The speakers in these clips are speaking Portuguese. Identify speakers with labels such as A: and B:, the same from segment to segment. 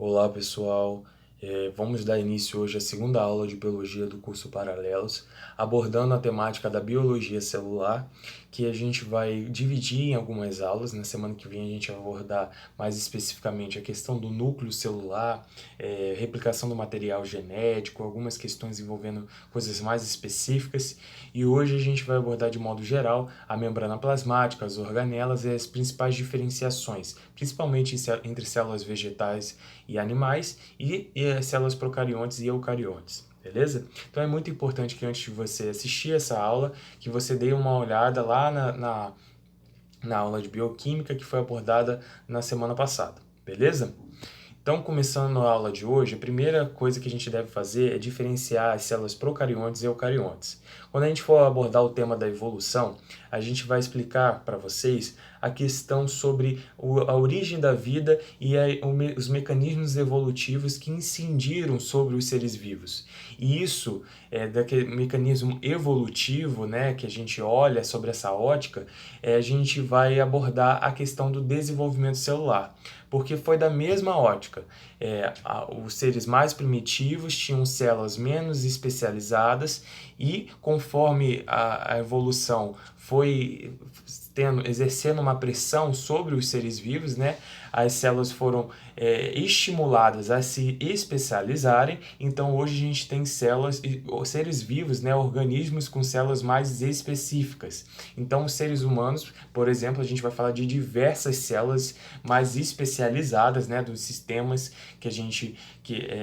A: Olá pessoal, vamos dar início hoje à segunda aula de Biologia do curso Paralelos, abordando a temática da biologia celular, que a gente vai dividir em algumas aulas. Na semana que vem a gente vai abordar mais especificamente a questão do núcleo celular, replicação do material genético, algumas questões envolvendo coisas mais específicas, e hoje a gente vai abordar de modo geral a membrana plasmática, as organelas e as principais diferenciações, principalmente entre células vegetais e animais e as células procariontes e eucariontes. Beleza? Então é muito importante que antes de você assistir essa aula, que você dê uma olhada lá na aula de bioquímica que foi abordada na semana passada. Beleza? Então, começando a aula de hoje, a primeira coisa que a gente deve fazer é diferenciar as células procariontes e eucariontes. Quando a gente for abordar o tema da evolução, a gente vai explicar para vocês a questão sobre a origem da vida e os mecanismos evolutivos que incidiram sobre os seres vivos. E isso, daquele mecanismo evolutivo, né, que a gente olha sobre essa ótica, a gente vai abordar a questão do desenvolvimento celular, porque foi da mesma ótica. Os seres mais primitivos tinham células menos especializadas e conforme a evolução foi exercendo uma pressão sobre os seres vivos, né, as células foram estimuladas a se especializarem. Então hoje a gente tem seres vivos, né, organismos com células mais específicas. Então os seres humanos, por exemplo, a gente vai falar de diversas células mais especializadas, né, dos sistemas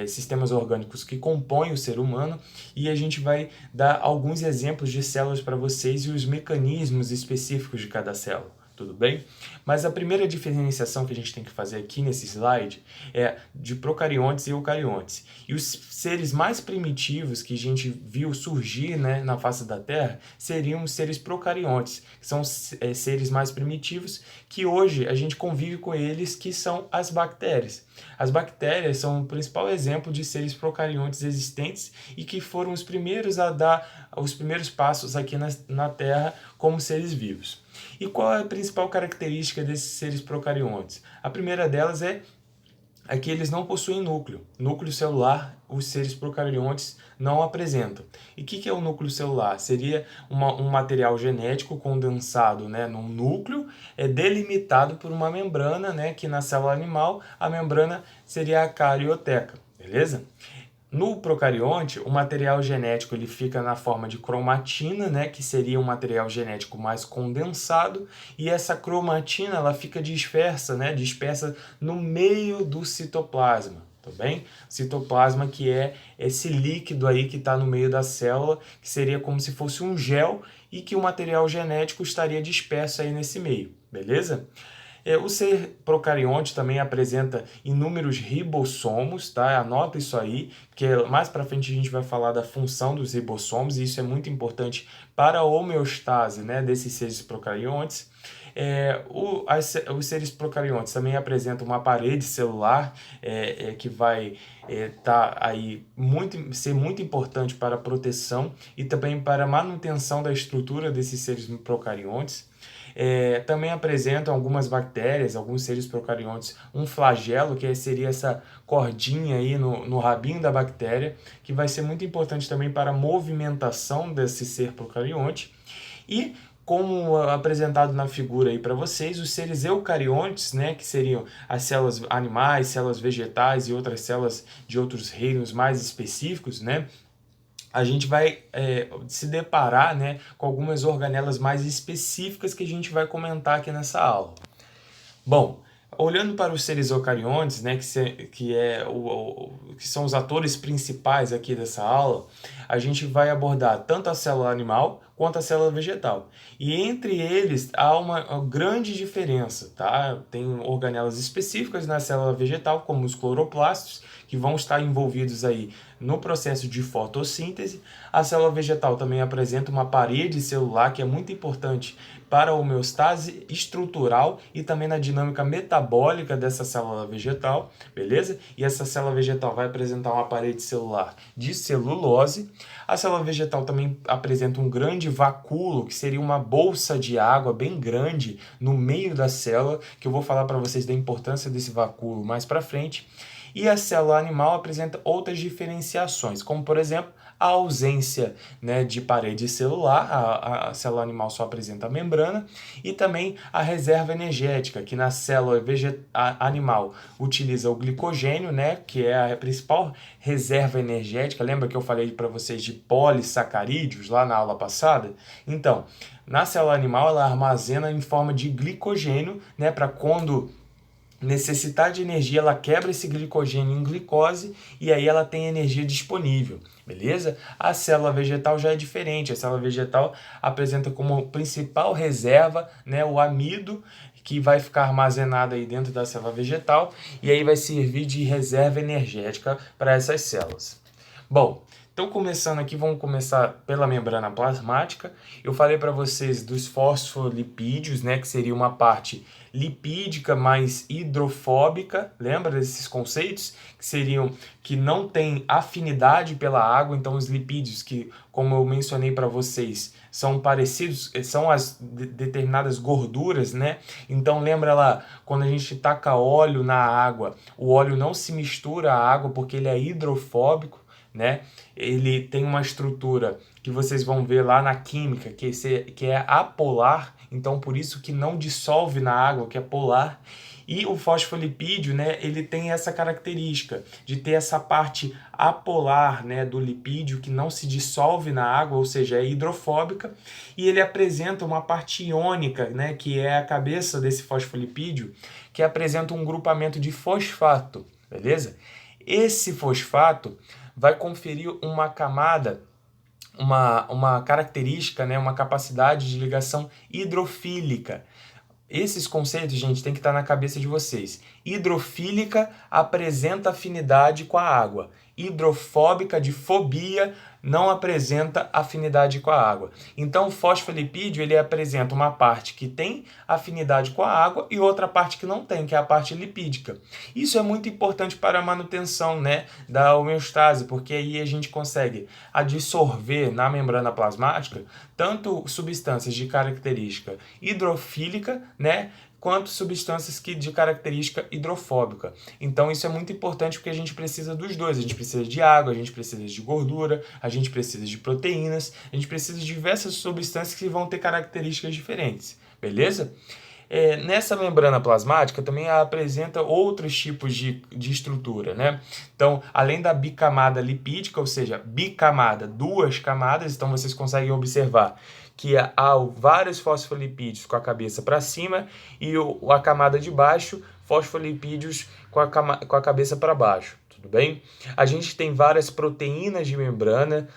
A: sistemas orgânicos que compõem o ser humano, e a gente vai dar alguns exemplos de células para vocês e os mecanismos específicos de cada célula. Tudo bem? Mas a primeira diferenciação que a gente tem que fazer aqui nesse slide é de procariontes e eucariontes. E os seres mais primitivos que a gente viu surgir, né, na face da Terra seriam os seres procariontes, que são seres mais primitivos que hoje a gente convive com eles, que são as bactérias. As bactérias são o principal exemplo de seres procariontes existentes e que foram os primeiros a dar os primeiros passos aqui na Terra como seres vivos. E qual é a principal característica desses seres procariontes? A primeira delas é que eles não possuem núcleo. Núcleo celular, os seres procariontes não apresentam. E o que é o núcleo celular? Seria um material genético condensado, né, num núcleo, delimitado por uma membrana, né, que na célula animal a membrana seria a carioteca. Beleza? No procarionte, o material genético ele fica na forma de cromatina, né, que seria um material genético mais condensado, e essa cromatina ela fica dispersa, né, dispersa no meio do citoplasma, tá bem? Citoplasma, que é esse líquido aí que está no meio da célula, que seria como se fosse um gel, e que o material genético estaria disperso aí nesse meio, beleza? O ser procarionte também apresenta inúmeros ribossomos, tá? Anota isso aí, que mais para frente a gente vai falar da função dos ribossomos, e isso é muito importante para a homeostase, né, desses seres procariontes. Os seres procariontes também apresentam uma parede celular que vai ser muito importante para a proteção e também para a manutenção da estrutura desses seres procariontes. Também apresentam algumas bactérias, alguns seres procariontes, um flagelo, que seria essa cordinha aí no rabinho da bactéria, que vai ser muito importante também para a movimentação desse ser procarionte. E como apresentado na figura aí para vocês, os seres eucariontes, né, que seriam as células animais, células vegetais e outras células de outros reinos mais específicos, né, a gente vai se deparar, né, com algumas organelas mais específicas que a gente vai comentar aqui nessa aula. Bom, olhando para os seres eucariontes, né, que são os atores principais aqui dessa aula, a gente vai abordar tanto a célula animal quanto a célula vegetal. E entre eles há uma grande diferença, tá? Tem organelas específicas na célula vegetal, como os cloroplastos, que vão estar envolvidos aí no processo de fotossíntese. A célula vegetal também apresenta uma parede celular que é muito importante para a homeostase estrutural e também na dinâmica metabólica dessa célula vegetal, beleza? E essa célula vegetal vai apresentar uma parede celular de celulose. A célula vegetal também apresenta um grande vacúolo, que seria uma bolsa de água bem grande no meio da célula, que eu vou falar para vocês da importância desse vacúolo mais para frente. e a célula animal apresenta outras diferenciações, como por exemplo, a ausência, né, de parede celular, a célula animal só apresenta a membrana, e também a reserva energética, que na célula animal utiliza o glicogênio, né, que é a principal reserva energética. Lembra que eu falei para vocês de polissacarídeos lá na aula passada? Então, na célula animal ela armazena em forma de glicogênio, né, para quando necessitar de energia, ela quebra esse glicogênio em glicose e aí ela tem energia disponível, beleza? A célula vegetal já é diferente. A célula vegetal apresenta como principal reserva, né, o amido, que vai ficar armazenado aí dentro da célula vegetal e aí vai servir de reserva energética para essas células. Bom, então começando aqui, vamos começar pela membrana plasmática. Eu falei para vocês dos fosfolipídios, né, que seria uma parte lipídica mais hidrofóbica. Lembra desses conceitos? Que seriam que não tem afinidade pela água. Então os lipídios que, como eu mencionei para vocês, são parecidos, são as determinadas gorduras, né? Então lembra lá, quando a gente taca óleo na água, o óleo não se mistura à água porque ele é hidrofóbico, né? Ele tem uma estrutura que vocês vão ver lá na química, que é apolar, então por isso que não dissolve na água, que é polar. E o fosfolipídio, né, ele tem essa característica de ter essa parte apolar, né, do lipídio que não se dissolve na água, ou seja, é hidrofóbica, e ele apresenta uma parte iônica, né, que é a cabeça desse fosfolipídio, que apresenta um grupamento de fosfato, beleza? Esse fosfato vai conferir uma camada, uma característica, né, uma capacidade de ligação hidrofílica. Esses conceitos, gente, tem que estar na cabeça de vocês. Hidrofílica apresenta afinidade com a água. Hidrofóbica, de fobia, não apresenta afinidade com a água. Então, o fosfolipídio, ele apresenta uma parte que tem afinidade com a água e outra parte que não tem, que é a parte lipídica. Isso é muito importante para a manutenção, né, da homeostase, porque aí a gente consegue adsorver na membrana plasmática tanto substâncias de característica hidrofílica, né, quanto substâncias de característica hidrofóbica. Então isso é muito importante porque a gente precisa dos dois. A gente precisa de água, a gente precisa de gordura, a gente precisa de proteínas, a gente precisa de diversas substâncias que vão ter características diferentes, beleza? Nessa membrana plasmática também apresenta outros tipos de estrutura, né? Então, além da bicamada lipídica, ou seja, bicamada, duas camadas, então vocês conseguem observar que há vários fosfolipídios com a cabeça para cima e a camada de baixo, fosfolipídios com a cabeça para baixo. Tudo bem? A gente tem várias proteínas de membrana,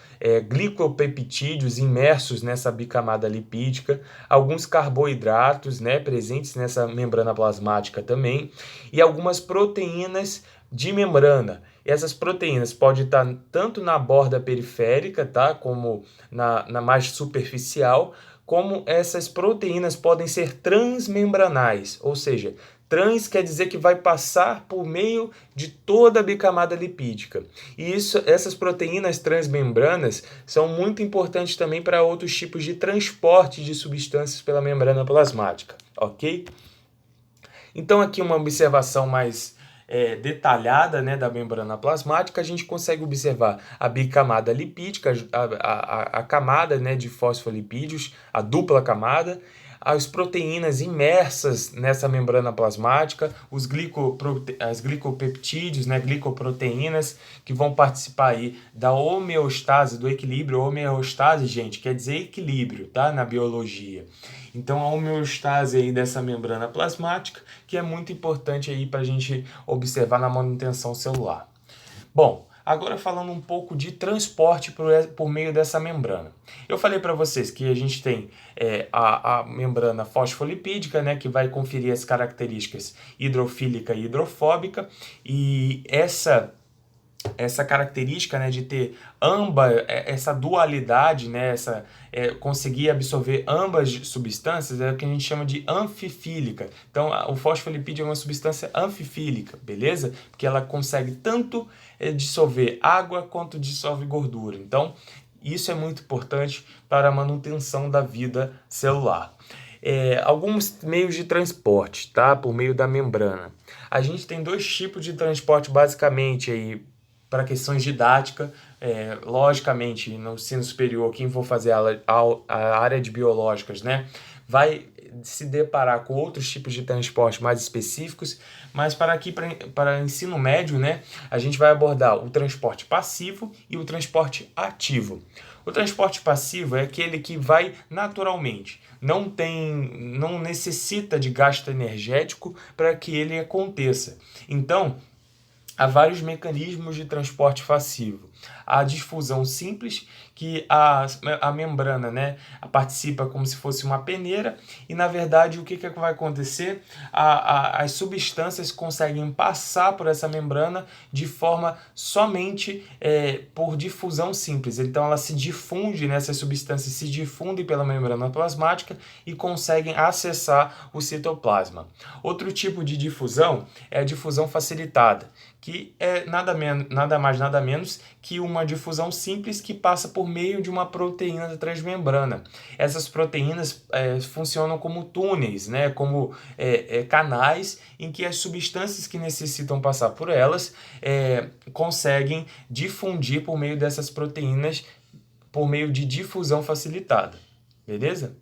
A: glicopeptídeos imersos nessa bicamada lipídica, alguns carboidratos, né, presentes nessa membrana plasmática também, e algumas proteínas de membrana. Essas proteínas podem estar tanto na borda periférica, tá, como na mais superficial, como essas proteínas podem ser transmembranais, ou seja, trans quer dizer que vai passar por meio de toda a bicamada lipídica. E essas proteínas transmembranas são muito importantes também para outros tipos de transporte de substâncias pela membrana plasmática, ok? Então aqui uma observação mais detalhada, né, da membrana plasmática. A gente consegue observar a bicamada lipídica, a camada, né, de fosfolipídios, a dupla camada, as proteínas imersas nessa membrana plasmática, as glicopeptídeos, né, glicoproteínas, que vão participar aí da homeostase, do equilíbrio. Homeostase, gente, quer dizer equilíbrio, tá, na biologia. Então, a homeostase aí dessa membrana plasmática, que é muito importante aí para a gente observar na manutenção celular. Bom, agora falando um pouco de transporte por meio dessa membrana. Eu falei para vocês que a gente tem a membrana fosfolipídica, né, que vai conferir as características hidrofílica e hidrofóbica, e essa característica, né, de ter essa dualidade, né, conseguir absorver ambas substâncias, é o que a gente chama de anfifílica. Então, o fosfolipídio é uma substância anfifílica, beleza? Porque ela consegue tanto dissolver água quanto dissolve gordura. Então, isso é muito importante para a manutenção da vida celular. alguns meios de transporte, tá? Por meio da membrana. A gente tem dois tipos de transporte basicamente aí para questões didáticas. Logicamente, no ensino superior, quem for fazer a área de biológicas, né, vai se deparar com outros tipos de transporte mais específicos, mas para ensino médio, né, a gente vai abordar o transporte passivo e o transporte ativo. O transporte passivo é aquele que vai naturalmente, não necessita de gasto energético para que ele aconteça. Então, há vários mecanismos de transporte passivo. A difusão simples, que a membrana, né, participa como se fosse uma peneira, e na verdade o que vai acontecer? As substâncias conseguem passar por essa membrana de forma somente por difusão simples. Então ela se difunde, né, essas substâncias se difundem pela membrana plasmática e conseguem acessar o citoplasma. Outro tipo de difusão é a difusão facilitada, que é nada mais nada menos que uma difusão simples que passa por meio de uma proteína transmembrana. Essas proteínas funcionam como túneis, né, como canais em que as substâncias que necessitam passar por elas conseguem difundir por meio dessas proteínas por meio de difusão facilitada. Beleza?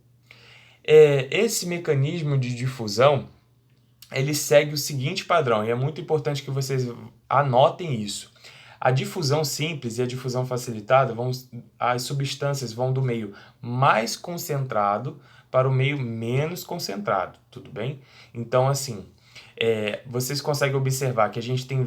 A: Esse mecanismo de difusão ele segue o seguinte padrão, e é muito importante que vocês anotem isso. A difusão simples e a difusão facilitada, as substâncias vão do meio mais concentrado para o meio menos concentrado, tudo bem? Então, assim, vocês conseguem observar que a gente tem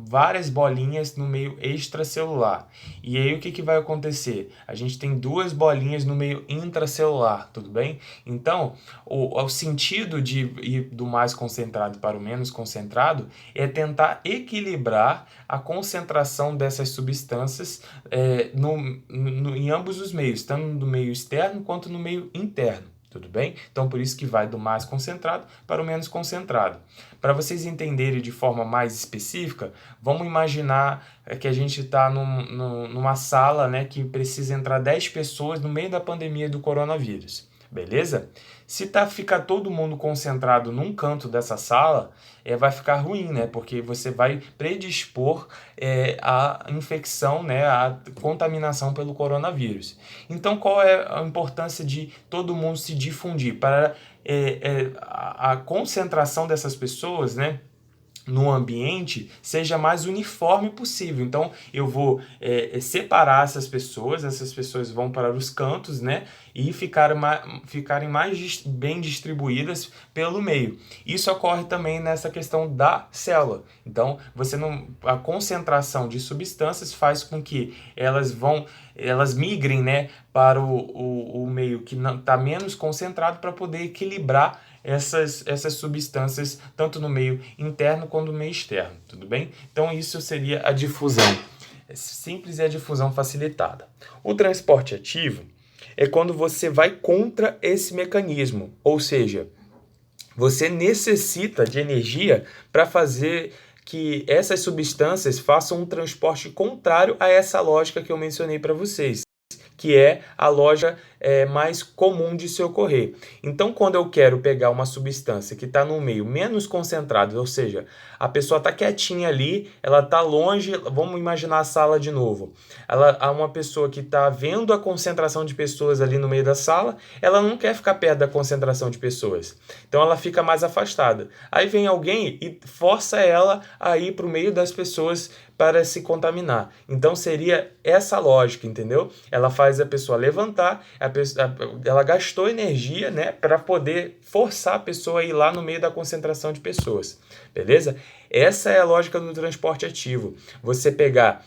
A: várias bolinhas no meio extracelular. E aí o que vai acontecer? A gente tem duas bolinhas no meio intracelular, tudo bem? Então, o sentido de ir do mais concentrado para o menos concentrado é tentar equilibrar a concentração dessas substâncias em ambos os meios, tanto no meio externo quanto no meio interno. Tudo bem? Então, por isso que vai do mais concentrado para o menos concentrado. Para vocês entenderem de forma mais específica, vamos imaginar que a gente está numa sala, né, que precisa entrar 10 pessoas no meio da pandemia do coronavírus. Beleza? Se ficar todo mundo concentrado num canto dessa sala, vai ficar ruim, né? Porque você vai predispor a infecção, né? A contaminação pelo coronavírus. Então, qual é a importância de todo mundo se difundir? Para a concentração dessas pessoas, né, no ambiente seja mais uniforme possível. Então eu vou separar essas pessoas vão para os cantos, né, e ficarem mais bem distribuídas pelo meio. Isso ocorre também nessa questão da célula. Então a concentração de substâncias faz com que elas migrem, né, para o meio que está menos concentrado para poder equilibrar essas substâncias, tanto no meio interno quanto no meio externo, tudo bem? Então isso seria a difusão simples e a difusão facilitada. O transporte ativo é quando você vai contra esse mecanismo, ou seja, você necessita de energia para fazer que essas substâncias façam um transporte contrário a essa lógica que eu mencionei para vocês, que é a lógica mais comum de se ocorrer. Então, quando eu quero pegar uma substância que está no meio menos concentrado, ou seja, a pessoa está quietinha ali, ela está longe, vamos imaginar a sala de novo. Há uma pessoa que está vendo a concentração de pessoas ali no meio da sala, ela não quer ficar perto da concentração de pessoas. Então, ela fica mais afastada. Aí vem alguém e força ela a ir para o meio das pessoas para se contaminar. Então seria essa lógica, entendeu? Ela faz a pessoa levantar, ela gastou energia, né, para poder forçar a pessoa a ir lá no meio da concentração de pessoas, beleza? Essa é a lógica do transporte ativo. Você pegar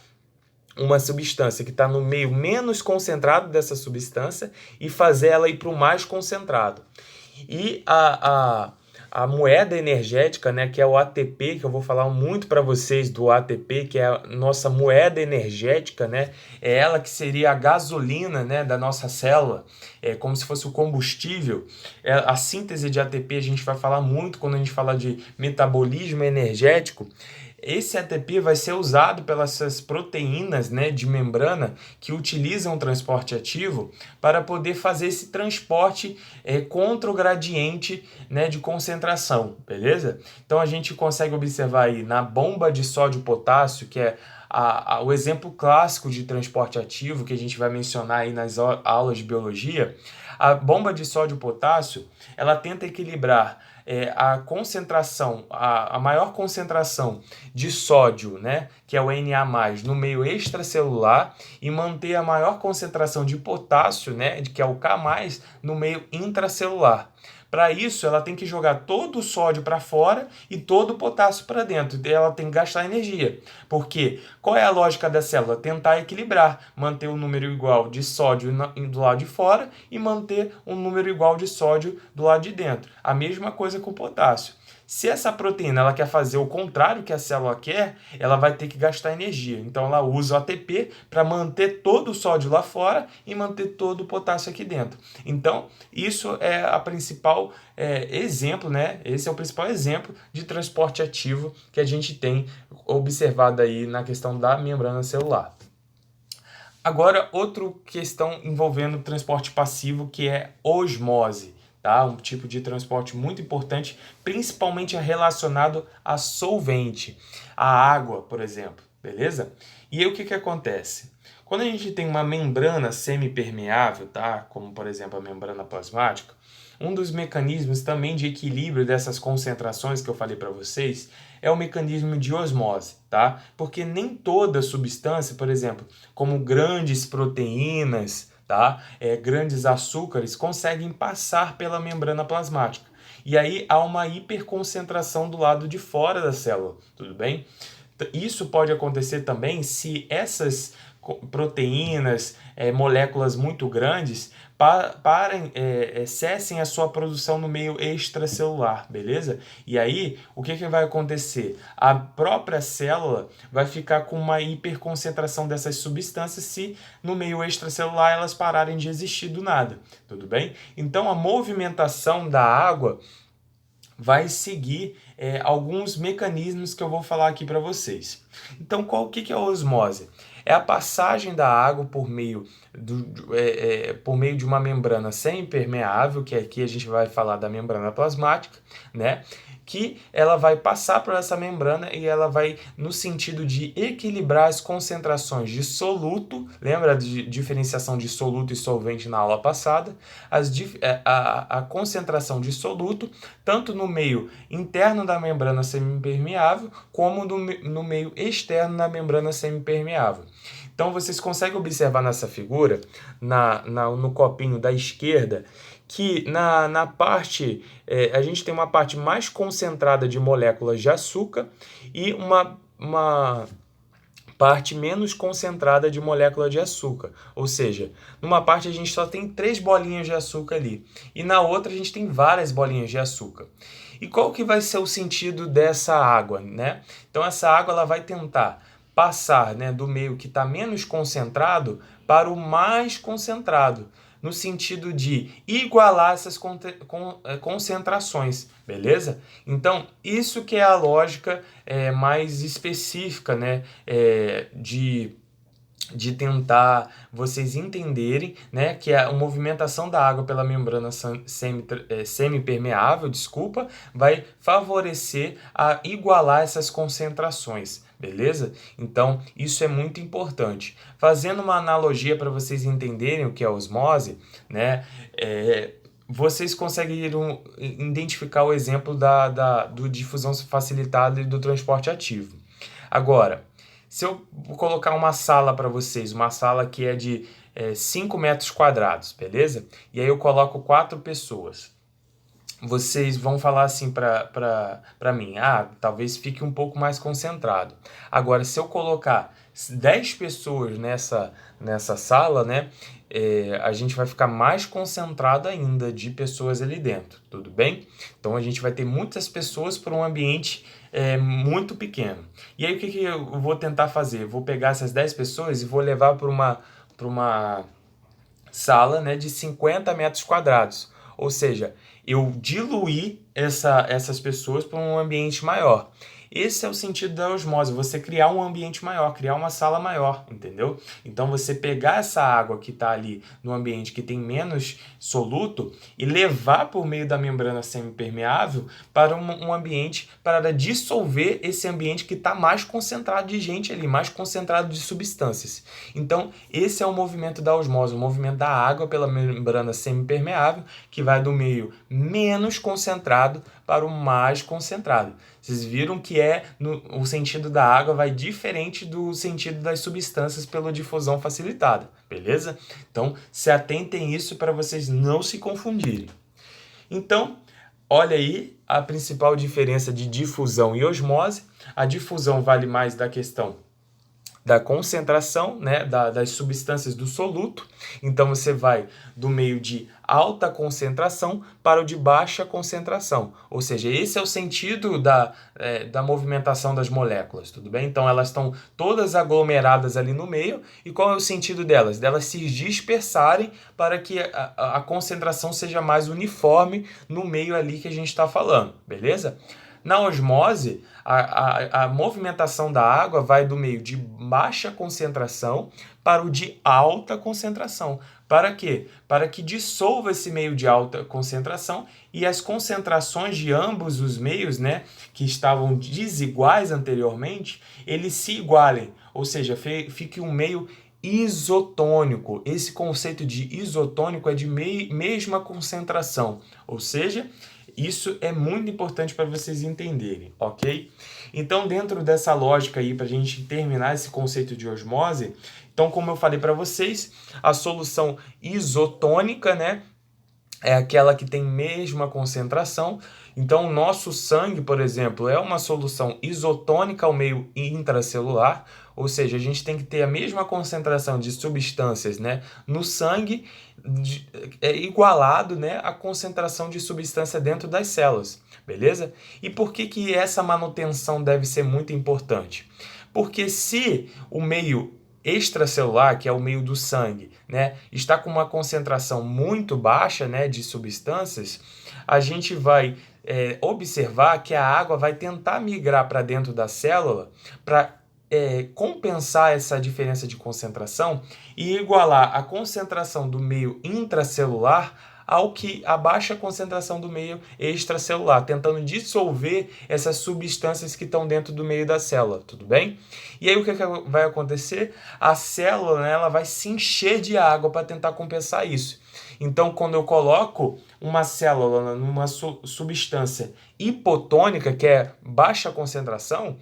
A: uma substância que está no meio menos concentrado dessa substância e fazer ela ir para o mais concentrado. E a moeda energética, né, que é o ATP, que eu vou falar muito para vocês do ATP, que é a nossa moeda energética, né, é ela que seria a gasolina, né, da nossa célula, é como se fosse o combustível. A síntese de ATP a gente vai falar muito quando a gente fala de metabolismo energético. esse ATP vai ser usado pelas proteínas, né, de membrana que utilizam o transporte ativo para poder fazer esse transporte contra o gradiente, né, de concentração, beleza? Então a gente consegue observar aí na bomba de sódio-potássio, que é o exemplo clássico de transporte ativo que a gente vai mencionar aí nas aulas de biologia. A bomba de sódio-potássio, ela tenta equilibrar a concentração, a maior concentração de sódio, né, que é o Na+, no meio extracelular, e manter a maior concentração de potássio, né, que é o K+, no meio intracelular. Para isso, ela tem que jogar todo o sódio para fora e todo o potássio para dentro. Ela tem que gastar energia. Porque qual é a lógica da célula? Tentar equilibrar, manter um número igual de sódio do lado de fora e manter um número igual de sódio do lado de dentro. A mesma coisa com o potássio. Se essa proteína ela quer fazer o contrário que a célula quer, ela vai ter que gastar energia. Então ela usa o ATP para manter todo o sódio lá fora e manter todo o potássio aqui dentro. Então isso é a principal exemplo, né? Esse é o principal exemplo de transporte ativo que a gente tem observado aí na questão da membrana celular. Agora, outra questão envolvendo transporte passivo, que é osmose. Tá? Um tipo de transporte muito importante, principalmente relacionado a solvente, a água, por exemplo, beleza? E aí o que acontece? Quando a gente tem uma membrana semipermeável, tá? Como por exemplo a membrana plasmática, um dos mecanismos também de equilíbrio dessas concentrações que eu falei para vocês é o mecanismo de osmose, tá? Porque nem toda substância, por exemplo, como grandes proteínas, tá? Grandes açúcares conseguem passar pela membrana plasmática. E aí há uma hiperconcentração do lado de fora da célula, tudo bem? Isso pode acontecer também se essas proteínas, moléculas muito grandes, cessem a sua produção no meio extracelular, beleza? E aí, o que vai acontecer? A própria célula vai ficar com uma hiperconcentração dessas substâncias se no meio extracelular elas pararem de existir do nada, tudo bem? Então, a movimentação da água vai seguir alguns mecanismos que eu vou falar aqui para vocês. Então, o que é a osmose? É a passagem da água por meio de uma membrana semi-permeável, que aqui a gente vai falar da membrana plasmática, né? Que ela vai passar por essa membrana e ela vai no sentido de equilibrar as concentrações de soluto, lembra de diferenciação de soluto e solvente na aula passada? A concentração de soluto, tanto no meio interno da membrana semipermeável, como no meio externo da membrana semipermeável. Então vocês conseguem observar nessa figura, no copinho da esquerda, que na parte, a gente tem uma parte mais concentrada de moléculas de açúcar e uma parte menos concentrada de molécula de açúcar. Ou seja, numa parte a gente só tem 3 bolinhas de açúcar ali e na outra a gente tem várias bolinhas de açúcar. E qual que vai ser o sentido dessa água, né? Então essa água ela vai tentar passar, né, do meio que está menos concentrado para o mais concentrado, no sentido de igualar essas concentrações, beleza? Então, isso que é a lógica mais específica, né, de tentar vocês entenderem, né, que a movimentação da água pela membrana semipermeável, vai favorecer a igualar essas concentrações, beleza? Então, isso é muito importante. Fazendo uma analogia para vocês entenderem o que é osmose, né, vocês conseguiram identificar o exemplo do difusão facilitada e do transporte ativo. Agora, se eu colocar uma sala para vocês, uma sala que é de 5 metros quadrados, beleza? E aí eu coloco 4 pessoas. Vocês vão falar assim para mim, talvez fique um pouco mais concentrado. Agora, se eu colocar 10 pessoas nessa sala, né, a gente vai ficar mais concentrado ainda de pessoas ali dentro, tudo bem? Então, a gente vai ter muitas pessoas para um ambiente muito pequeno. E aí, o que eu vou tentar fazer? Eu vou pegar essas 10 pessoas e vou levar para uma sala, né, de 50 metros quadrados. Ou seja, eu diluí essas pessoas para um ambiente maior. esse é o sentido da osmose, você criar um ambiente maior, criar uma sala maior, entendeu? Então você pegar essa água que está ali no ambiente que tem menos soluto e levar por meio da membrana semipermeável para um ambiente para dissolver esse ambiente que está mais concentrado de gente ali, mais concentrado de substâncias. Então esse é o movimento da osmose, o movimento da água pela membrana semipermeável que vai do meio menos concentrado para o mais concentrado. Vocês viram que o sentido da água vai diferente do sentido das substâncias pela difusão facilitada, beleza? Então, se atentem isso para vocês não se confundirem. Então, olha aí a principal diferença de difusão e osmose. A difusão vale mais da questão da concentração, né, das substâncias do soluto. Então você vai do meio de alta concentração para o de baixa concentração. Ou seja, esse é o sentido da movimentação das moléculas, tudo bem? Então elas estão todas aglomeradas ali no meio. E qual é o sentido delas? Delas se dispersarem para que a concentração seja mais uniforme no meio ali que a gente está falando, beleza? Na osmose, a movimentação da água vai do meio de baixa concentração para o de alta concentração. Para quê? Para que dissolva esse meio de alta concentração e as concentrações de ambos os meios, né, que estavam desiguais anteriormente, eles se igualem, ou seja, fique um meio isotônico. Esse conceito de isotônico é de mesma concentração, ou seja, isso é muito importante para vocês entenderem, ok? Então, dentro dessa lógica aí, para a gente terminar esse conceito de osmose, então, como eu falei para vocês, a solução isotônica, né, é aquela que tem mesma concentração. Então, o nosso sangue, por exemplo, é uma solução isotônica ao meio intracelular, ou seja, a gente tem que ter a mesma concentração de substâncias, né, no sangue, igualado, né, à concentração de substância dentro das células, beleza? E por que essa manutenção deve ser muito importante? Porque se o meio extracelular, que é o meio do sangue, né, está com uma concentração muito baixa, né, de substâncias, a gente vai observar que a água vai tentar migrar para dentro da célula para compensar essa diferença de concentração e igualar a concentração do meio intracelular ao que a baixa concentração do meio extracelular, tentando dissolver essas substâncias que estão dentro do meio da célula, tudo bem? E aí o que vai acontecer? A célula, né, ela vai se encher de água para tentar compensar isso. Então, quando eu coloco uma célula numa substância hipotônica, que é baixa concentração,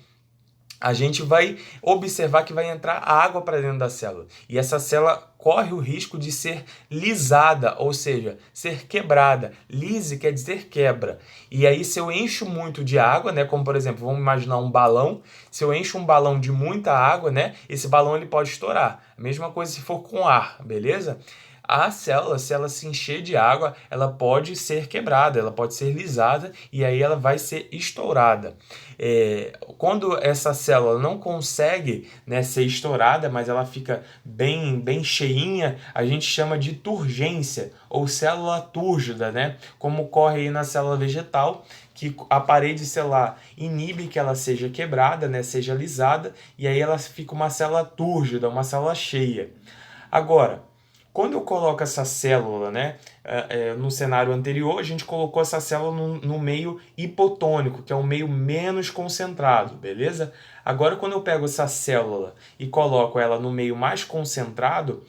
A: a gente vai observar que vai entrar água para dentro da célula. E essa célula corre o risco de ser lisada, ou seja, ser quebrada. Lise quer dizer quebra. E aí, se eu encho muito de água, né, como por exemplo, vamos imaginar um balão. Se eu encho um balão de muita água, né, esse balão ele pode estourar. A mesma coisa se for com ar, beleza? A célula, se ela se encher de água, ela pode ser quebrada, ela pode ser lisada e aí ela vai ser estourada. Quando essa célula não consegue, né, ser estourada, mas ela fica bem cheinha, a gente chama de turgência ou célula túrgida, né? Como ocorre aí na célula vegetal, que a parede celular inibe que ela seja quebrada, né, seja lisada, e aí ela fica uma célula túrgida, uma célula cheia. Agora, quando eu coloco essa célula, né, no cenário anterior, a gente colocou essa célula no meio hipotônico, que é um meio menos concentrado, beleza? Agora, quando eu pego essa célula e coloco ela no meio mais concentrado,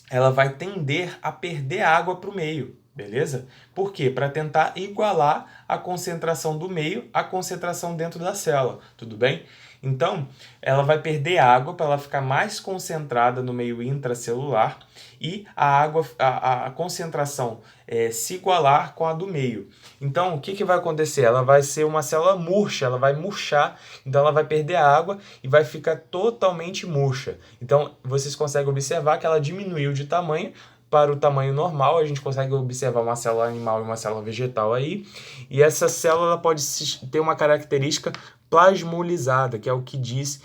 A: ela vai tender a perder água para o meio, beleza? Por quê? Para tentar igualar a concentração do meio à concentração dentro da célula, tudo bem? Então, ela vai perder água para ela ficar mais concentrada no meio intracelular e a concentração se igualar com a do meio. Então, o que vai acontecer? Ela vai ser uma célula murcha, ela vai murchar, então ela vai perder água e vai ficar totalmente murcha. Então, vocês conseguem observar que ela diminuiu de tamanho para o tamanho normal, a gente consegue observar uma célula animal e uma célula vegetal aí, e essa célula pode ter uma característica plasmolizada, que é o que diz,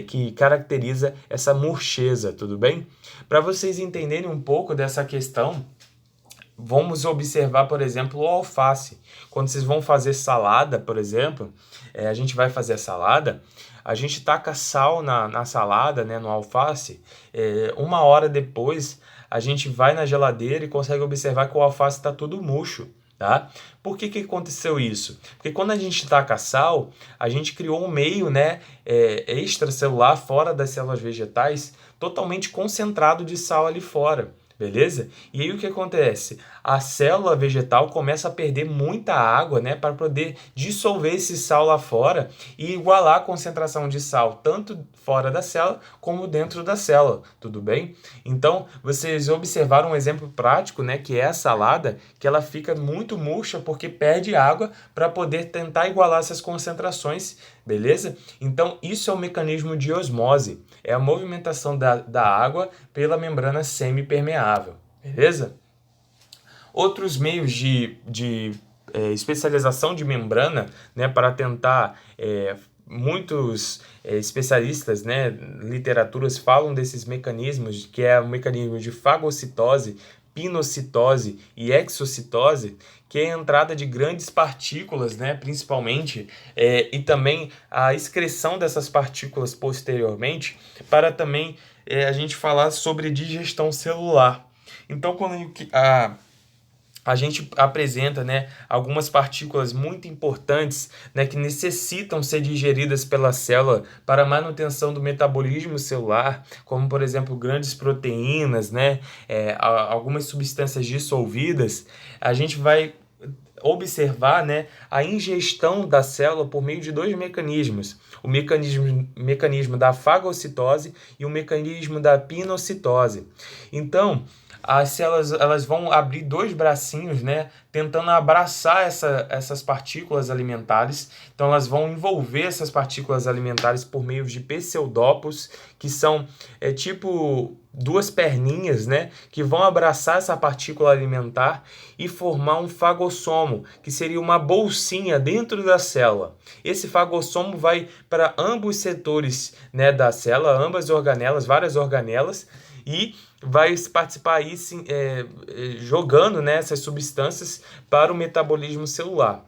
A: que caracteriza essa murcheza, tudo bem? Para vocês entenderem um pouco dessa questão, vamos observar, por exemplo, o alface. Quando vocês vão fazer salada, por exemplo, a gente vai fazer a salada, a gente taca sal na salada, né, no alface, 1 hora depois a gente vai na geladeira e consegue observar que o alface está todo murcho. Tá? Por que aconteceu isso? Porque quando a gente taca sal, a gente criou um meio, né, extracelular fora das células vegetais, totalmente concentrado de sal ali fora. Beleza? E aí o que acontece? A célula vegetal começa a perder muita água, né, para poder dissolver esse sal lá fora e igualar a concentração de sal tanto fora da célula como dentro da célula, tudo bem? Então, vocês observaram um exemplo prático, né, que é a salada, que ela fica muito murcha porque perde água para poder tentar igualar essas concentrações, beleza? Então, isso é o mecanismo de osmose, é a movimentação da água pela membrana semipermeável, beleza? Outros meios de especialização de membrana, né, para tentar muitos especialistas, né, literaturas falam desses mecanismos, que é o mecanismo de fagocitose, pinocitose e exocitose, que é a entrada de grandes partículas, né, principalmente, e também a excreção dessas partículas posteriormente, para também a gente falar sobre digestão celular. Então, quando a gente apresenta, né, algumas partículas muito importantes, né, que necessitam ser digeridas pela célula para a manutenção do metabolismo celular, como, por exemplo, grandes proteínas, né, algumas substâncias dissolvidas. A gente vai observar, né, a ingestão da célula por meio de dois mecanismos, o mecanismo da fagocitose e o mecanismo da pinocitose. Então, as células elas vão abrir dois bracinhos, né, tentando abraçar essas partículas alimentares. Então, elas vão envolver essas partículas alimentares por meio de pseudópodos, que são tipo duas perninhas, né, que vão abraçar essa partícula alimentar e formar um fagossomo, que seria uma bolsinha dentro da célula. Esse fagossomo vai para ambos os setores, né, da célula, ambas organelas, várias organelas, e vai participar aí jogando, né, essas substâncias para o metabolismo celular.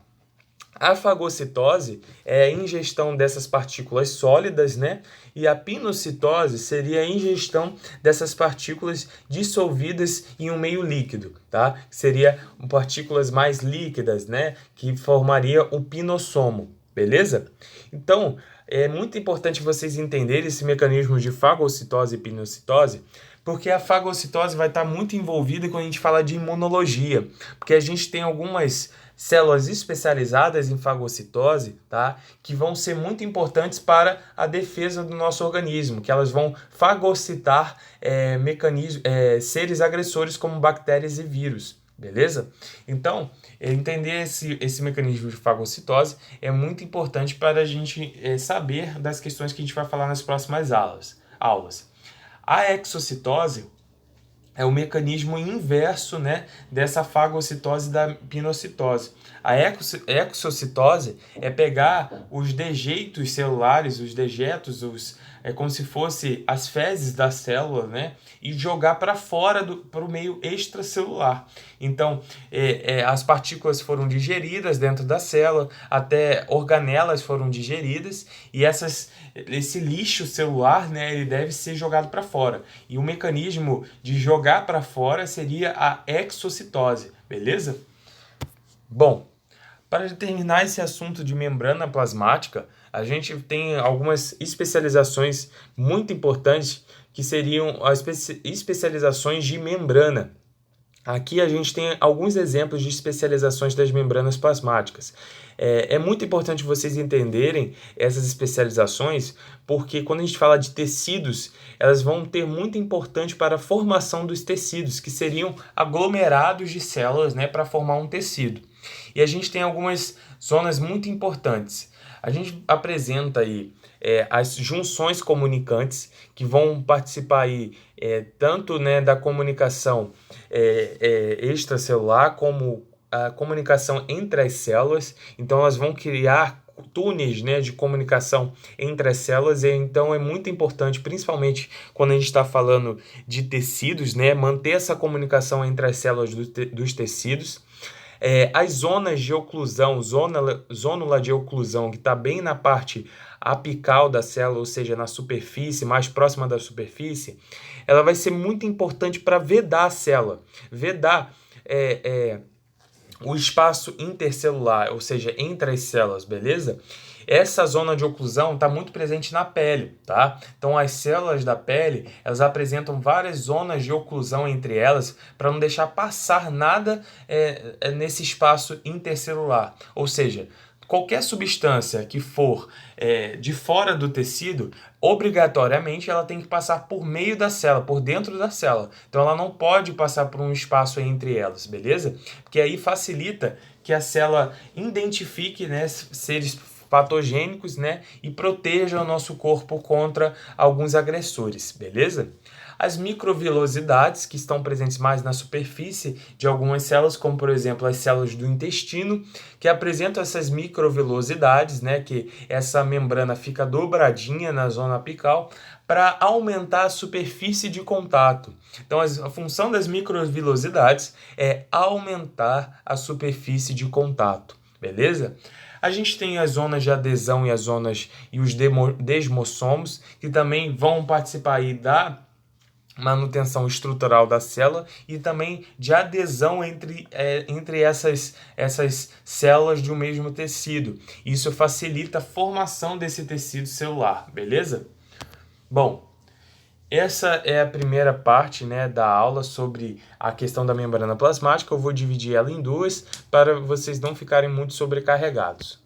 A: A fagocitose é a ingestão dessas partículas sólidas, né? E a pinocitose seria a ingestão dessas partículas dissolvidas em um meio líquido, tá? Seria partículas mais líquidas, né? Que formaria o pinossomo, beleza? Então, é muito importante vocês entenderem esse mecanismo de fagocitose e pinocitose, porque a fagocitose vai estar muito envolvida quando a gente fala de imunologia, porque a gente tem algumas células especializadas em fagocitose, tá? Que vão ser muito importantes para a defesa do nosso organismo, que elas vão fagocitar seres agressores como bactérias e vírus, beleza? Então, entender esse mecanismo de fagocitose é muito importante para a gente saber das questões que a gente vai falar nas próximas aulas. A exocitose é o mecanismo inverso, né, dessa fagocitose da pinocitose. A exocitose é pegar os dejeitos celulares, os dejetos, é como se fosse as fezes da célula, né, e jogar para fora para o meio extracelular. Então, as partículas foram digeridas dentro da célula, até organelas foram digeridas, e esse lixo celular, né, ele deve ser jogado para fora. E o mecanismo de jogar para fora seria a exocitose, beleza? Bom, para terminar esse assunto de membrana plasmática, a gente tem algumas especializações muito importantes que seriam as especializações de membrana. Aqui a gente tem alguns exemplos de especializações das membranas plasmáticas. É muito importante vocês entenderem essas especializações, porque quando a gente fala de tecidos, elas vão ter muito importante para a formação dos tecidos, que seriam aglomerados de células, né, para formar um tecido. E a gente tem algumas zonas muito importantes. A gente apresenta aí as junções comunicantes, que vão participar aí tanto, né, da comunicação extracelular como a comunicação entre as células. Então, elas vão criar túneis, né, de comunicação entre as células, e então é muito importante, principalmente quando a gente está falando de tecidos, né, manter essa comunicação entre as células dos tecidos. As zonas de oclusão, zônula de oclusão, que está bem na parte apical da célula, ou seja, na superfície, mais próxima da superfície, ela vai ser muito importante para vedar a célula. Vedar o espaço intercelular, ou seja, entre as células, beleza? Essa zona de oclusão está muito presente na pele, tá? Então, as células da pele, elas apresentam várias zonas de oclusão entre elas para não deixar passar nada nesse espaço intercelular. Ou seja, qualquer substância que for de fora do tecido, obrigatoriamente ela tem que passar por meio da célula, por dentro da célula. Então ela não pode passar por um espaço entre elas, beleza? Porque aí facilita que a célula identifique, né, seres patogênicos, né, e proteja o nosso corpo contra alguns agressores, beleza? As microvilosidades, que estão presentes mais na superfície de algumas células, como por exemplo as células do intestino, que apresentam essas microvilosidades, né, que essa membrana fica dobradinha na zona apical para aumentar a superfície de contato. Então a função das microvilosidades é aumentar a superfície de contato, beleza? A gente tem as zonas de adesão e as zonas e os desmossomos, que também vão participar aí da manutenção estrutural da célula e também de adesão entre essas células de um mesmo tecido. Isso facilita a formação desse tecido celular, beleza? Bom, essa é a primeira parte, né, da aula sobre a questão da membrana plasmática. Eu vou dividir ela em duas para vocês não ficarem muito sobrecarregados.